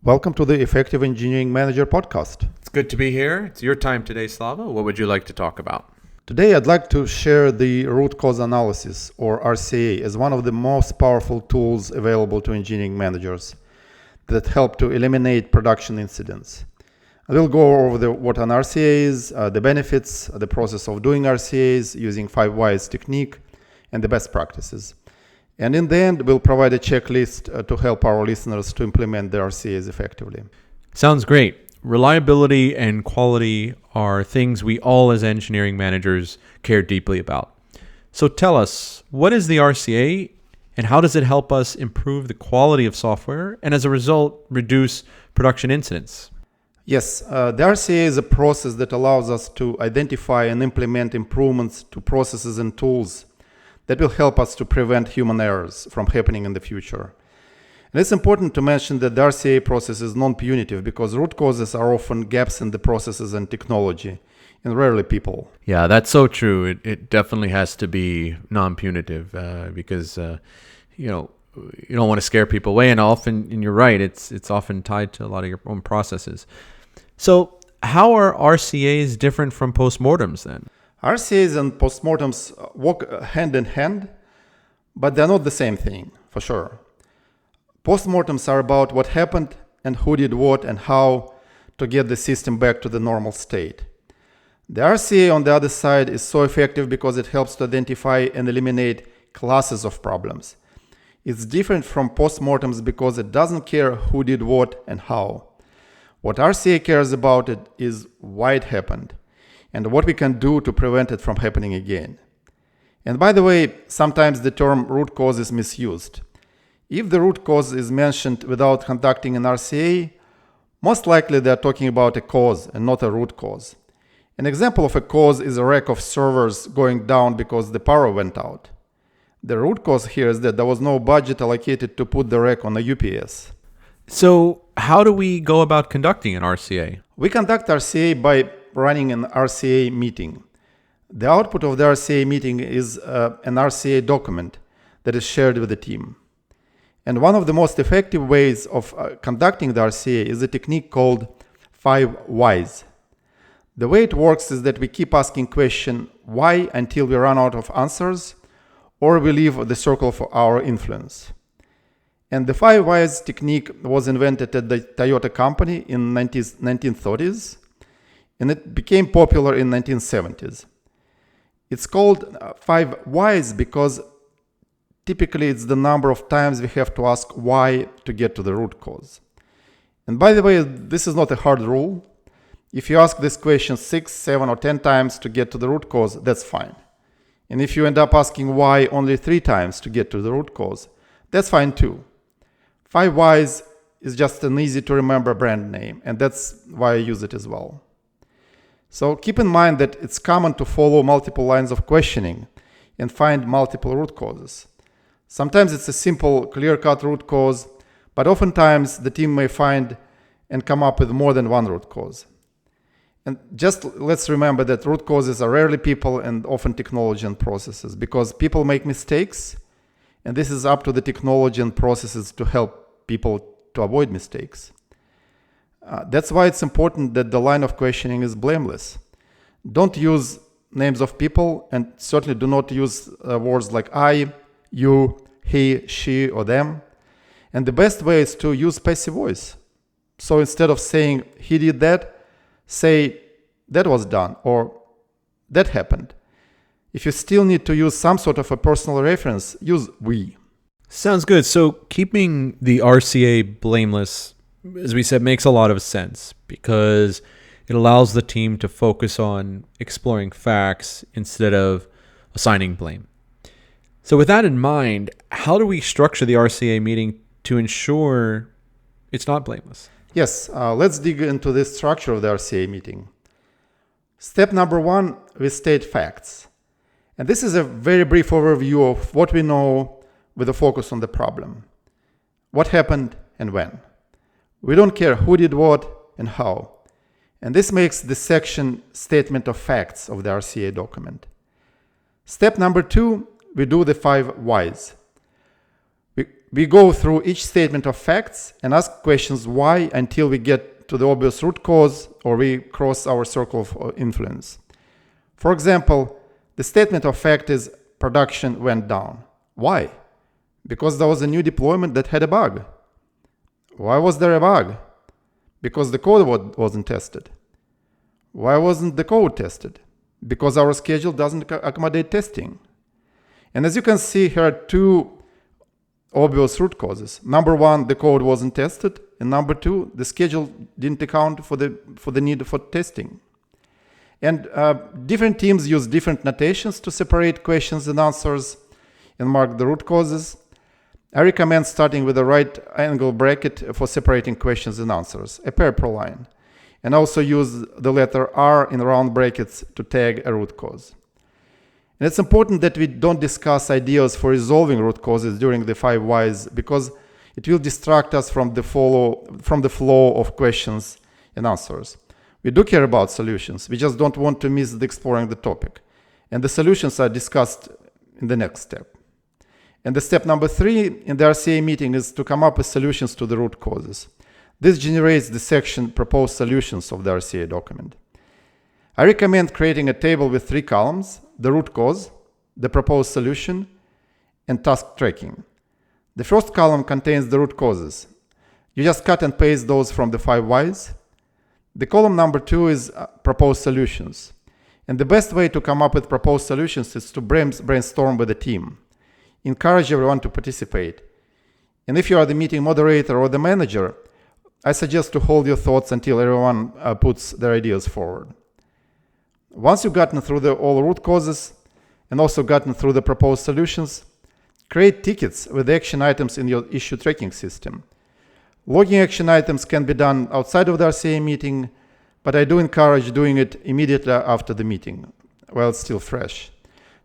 Welcome to the Effective Engineering Manager podcast. It's good to be here. It's your time today, Slava. What would you like to talk about? Today, I'd like to share the root cause analysis, or RCA, as one of the most powerful tools available to engineering managers that help to eliminate production incidents. I will go over what an RCA is, the benefits, the process of doing RCAs using 5 whys technique, and the best practices. And in the end, we'll provide a checklist to help our listeners to implement the RCAs effectively. Sounds great. Reliability and quality are things we all as engineering managers care deeply about. So tell us, what is the RCA and how does it help us improve the quality of software and as a result, reduce production incidents? Yes, the RCA is a process that allows us to identify and implement improvements to processes and tools that will help us to prevent human errors from happening in the future. And it's important to mention that the RCA process is non-punitive because root causes are often gaps in the processes and technology, and rarely people. Yeah, that's so true. It definitely has to be non-punitive because you don't want to scare people away, and you're right, it's often tied to a lot of your own processes. So how are RCAs different from postmortems then? RCAs and postmortems walk hand in hand, but they're not the same thing, for sure. Postmortems are about what happened and who did what and how to get the system back to the normal state. The RCA, on the other side, is so effective because it helps to identify and eliminate classes of problems. It's different from postmortems because it doesn't care who did what and how. What RCA cares about it is why it happened and what we can do to prevent it from happening again. And by the way, sometimes the term root cause is misused. If the root cause is mentioned without conducting an RCA, most likely they're talking about a cause and not a root cause. An example of a cause is a rack of servers going down because the power went out. The root cause here is that there was no budget allocated to put the rack on a UPS. So how do we go about conducting an RCA? We conduct RCA by running an RCA meeting. The output of the RCA meeting is an RCA document that is shared with the team. And one of the most effective ways of conducting the RCA is a technique called 5 whys. The way it works is that we keep asking question why until we run out of answers, or we leave the circle of our influence. And the 5 whys technique was invented at the Toyota company in 1930s, and it became popular in 1970s. It's called 5 whys because typically it's the number of times we have to ask why to get to the root cause. And by the way, this is not a hard rule. If you ask this question 6, 7, or 10 times to get to the root cause, that's fine. And if you end up asking why only 3 times to get to the root cause, that's fine too. 5 whys is just an easy to remember brand name, and that's why I use it as well. So keep in mind that it's common to follow multiple lines of questioning and find multiple root causes. Sometimes it's a simple, clear-cut root cause, but oftentimes the team may find and come up with more than one root cause. And just let's remember that root causes are rarely people and often technology and processes, because people make mistakes, and this is up to the technology and processes to help people to avoid mistakes. That's why it's important that the line of questioning is blameless. Don't use names of people, and certainly do not use words like I, you, he, she, or them. And the best way is to use passive voice. So instead of saying he did that, say that was done or that happened. If you still need to use some sort of a personal reference, use we. Sounds good. So keeping the RCA blameless, as we said, makes a lot of sense because it allows the team to focus on exploring facts instead of assigning blame. So with that in mind, how do we structure the RCA meeting to ensure it's not blameless? Yes, let's dig into the structure of the RCA meeting. Step number 1, we state facts. And this is a very brief overview of what we know with a focus on the problem. What happened and when. We don't care who did what and how. And this makes the section statement of facts of the RCA document. Step number 2, we do the 5 whys. we go through each statement of facts and ask questions why until we get to the obvious root cause or we cross our circle of influence. For example, the statement of fact is production went down. Why? Because there was a new deployment that had a bug. Why was there a bug? Because the code wasn't tested. Why wasn't the code tested? Because our schedule doesn't accommodate testing. And as you can see, here are two obvious root causes. Number one, the code wasn't tested. And number two, the schedule didn't account for the need for testing. And different teams use different notations to separate questions and answers and mark the root causes. I recommend starting with a right angle bracket for separating questions and answers, a pair per line. And also use the letter R in round brackets to tag a root cause. And it's important that we don't discuss ideas for resolving root causes during the 5 whys because it will distract us from the flow of questions and answers. We do care about solutions, we just don't want to miss exploring the topic. And the solutions are discussed in the next step. And the step number 3 in the RCA meeting is to come up with solutions to the root causes. This generates the section proposed solutions of the RCA document. I recommend creating a table with 3 columns, the root cause, the proposed solution, and task tracking. The first column contains the root causes. You just cut and paste those from the 5 whys. The column number 2 is proposed solutions. And the best way to come up with proposed solutions is to brainstorm with the team. Encourage everyone to participate. And if you are the meeting moderator or the manager, I suggest to hold your thoughts until everyone puts their ideas forward. Once you've gotten through all root causes and also gotten through the proposed solutions, create tickets with action items in your issue tracking system. Logging action items can be done outside of the RCA meeting, but I do encourage doing it immediately after the meeting, while it's still fresh.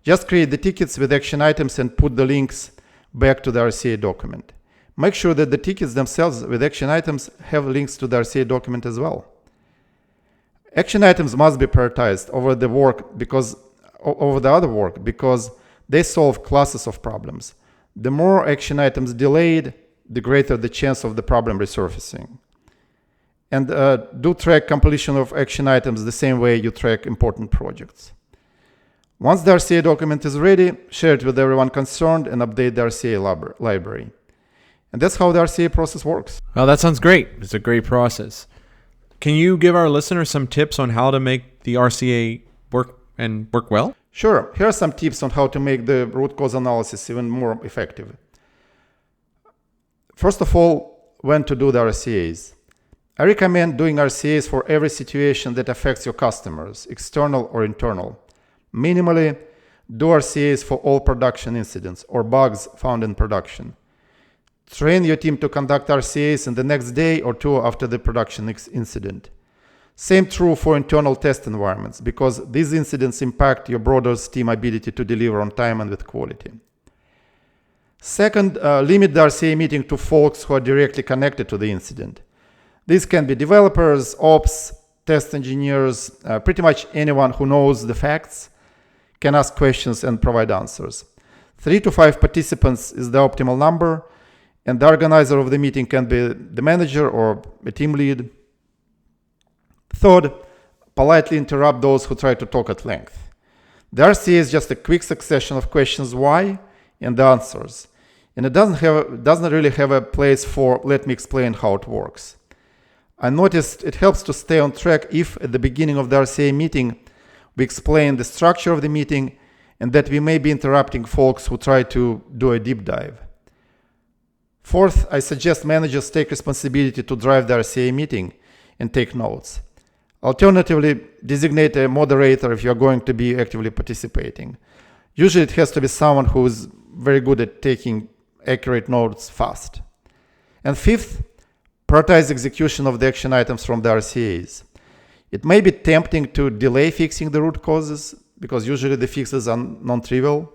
Just create the tickets with action items and put the links back to the RCA document. Make sure that the tickets themselves with action items have links to the RCA document as well. Action items must be prioritized over the other work because they solve classes of problems. The more action items delayed, the greater the chance of the problem resurfacing. And do track completion of action items the same way you track important projects. Once the RCA document is ready, share it with everyone concerned and update the RCA library. And that's how the RCA process works. Well, that sounds great. It's a great process. Can you give our listeners some tips on how to make the RCA work well? Sure. Here are some tips on how to make the root cause analysis even more effective. First of all, when to do the RCAs. I recommend doing RCAs for every situation that affects your customers, external or internal. Minimally, do RCAs for all production incidents or bugs found in production. Train your team to conduct RCAs in the next day or 2 after the production incident. Same true for internal test environments, because these incidents impact your broader team ability to deliver on time and with quality. Second, limit the RCA meeting to folks who are directly connected to the incident. These can be developers, ops, test engineers, pretty much anyone who knows the facts, can ask questions and provide answers. 3 to 5 participants is the optimal number, and the organizer of the meeting can be the manager or a team lead. Third, politely interrupt those who try to talk at length. The RCA is just a quick succession of questions why and the answers. And it doesn't really have a place for let me explain how it works. I noticed it helps to stay on track if at the beginning of the RCA meeting we explain the structure of the meeting and that we may be interrupting folks who try to do a deep dive. Fourth, I suggest managers take responsibility to drive the RCA meeting and take notes. Alternatively, designate a moderator if you're going to be actively participating. Usually it has to be someone who is very good at taking accurate notes fast. And fifth, prioritize execution of the action items from the RCAs. It may be tempting to delay fixing the root causes because usually the fixes are non-trivial,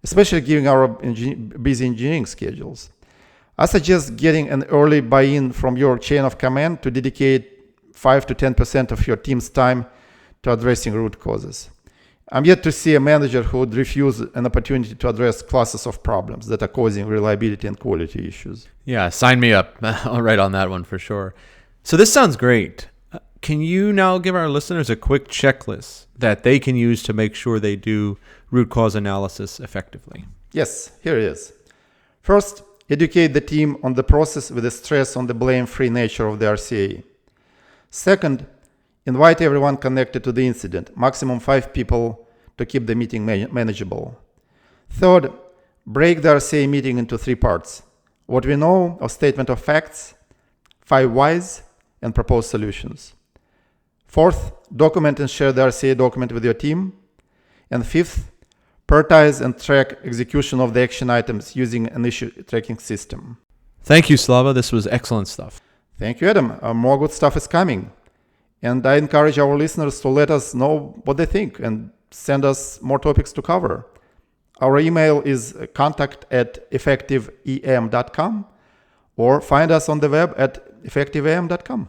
especially given our busy engineering schedules. I suggest getting an early buy-in from your chain of command to dedicate 5 to 10% of your team's time to addressing root causes. I'm yet to see a manager who would refuse an opportunity to address classes of problems that are causing reliability and quality issues. Yeah, sign me up. I'll write on that one for sure. So this sounds great. Can you now give our listeners a quick checklist that they can use to make sure they do root cause analysis effectively? Yes, here it is. First, educate the team on the process with a stress on the blame-free nature of the RCA. Second, invite everyone connected to the incident, maximum 5 people to keep the meeting manageable. Third, break the RCA meeting into 3 parts: what we know, a statement of facts, 5 whys, and proposed solutions. Fourth, document and share the RCA document with your team. And fifth, prioritize and track execution of the action items using an issue tracking system. Thank you, Slava. This was excellent stuff. Thank you, Adam. More good stuff is coming. And I encourage our listeners to let us know what they think and send us more topics to cover. Our email is contact@effectiveem.com or find us on the web at effectiveem.com.